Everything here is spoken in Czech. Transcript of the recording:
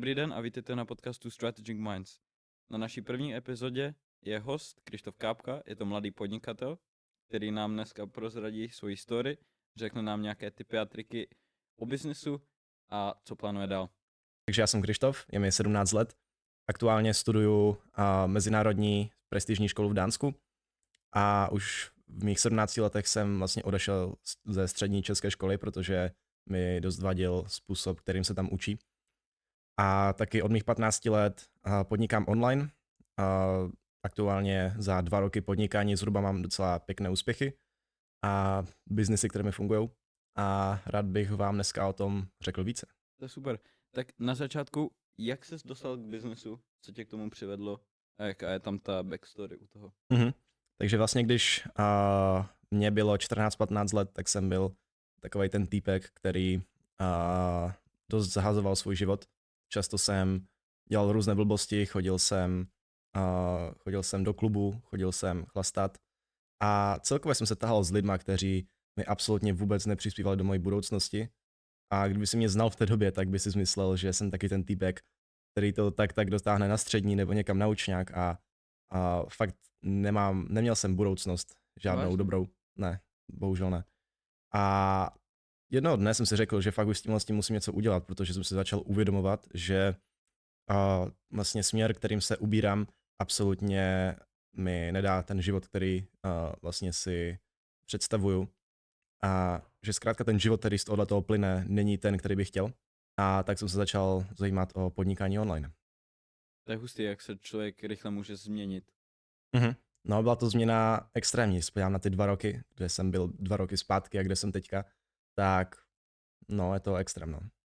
Dobrý den a vítejte na podcastu Strategic Minds. Na naší první epizodě je host Krištof Kápka, je to mladý podnikatel, který nám dneska prozradí svoji story, řekne nám nějaké tipy a triky o biznesu a co plánuje dál. Takže já jsem Krištof, je mi 17 let. Aktuálně studuju mezinárodní prestižní školu v Dánsku a už v mých 17 letech jsem vlastně odešel ze střední české školy, protože mi dost vadil způsob, kterým se tam učí. A taky od mých 15 let podnikám online. Aktuálně za 2 roky podnikání zhruba mám docela pěkné úspěchy a biznesy, které mi fungují. A rád bych vám dneska o tom řekl více. To je super. Tak na začátku, jak ses dostal k biznesu, co tě k tomu přivedlo a jaká je tam ta backstory u toho? Takže vlastně, když mě bylo 14-15 let, tak jsem byl takovej ten týpek, který dost zahazoval svůj život. Často jsem dělal různé blbosti, chodil jsem do klubu, chodil jsem chlastat a celkově jsem se tahal s lidma, kteří mi absolutně vůbec nepřispívali do mojí budoucnosti. A kdyby si mě znal v té době, tak by si myslel, že jsem taky ten týpek, který to tak dotáhne na střední nebo někam na učňák a fakt neměl jsem budoucnost žádnou Vážně? dobrou. Ne, bohužel ne. A jednoho dne jsem si řekl, že fakt už s tím musím něco udělat, protože jsem si začal uvědomovat, že vlastně směr, kterým se ubírám, absolutně mi nedá ten život, který vlastně si představuju. A že zkrátka ten život, který z tohoto plyne, není ten, který bych chtěl. A tak jsem se začal zajímat o podnikání online. To je hustý, jak se člověk rychle může změnit. No, byla to změna extrémní, spojám na ty 2 roky, kde jsem byl 2 roky zpátky a kde jsem teďka, tak no, je to extrém, no.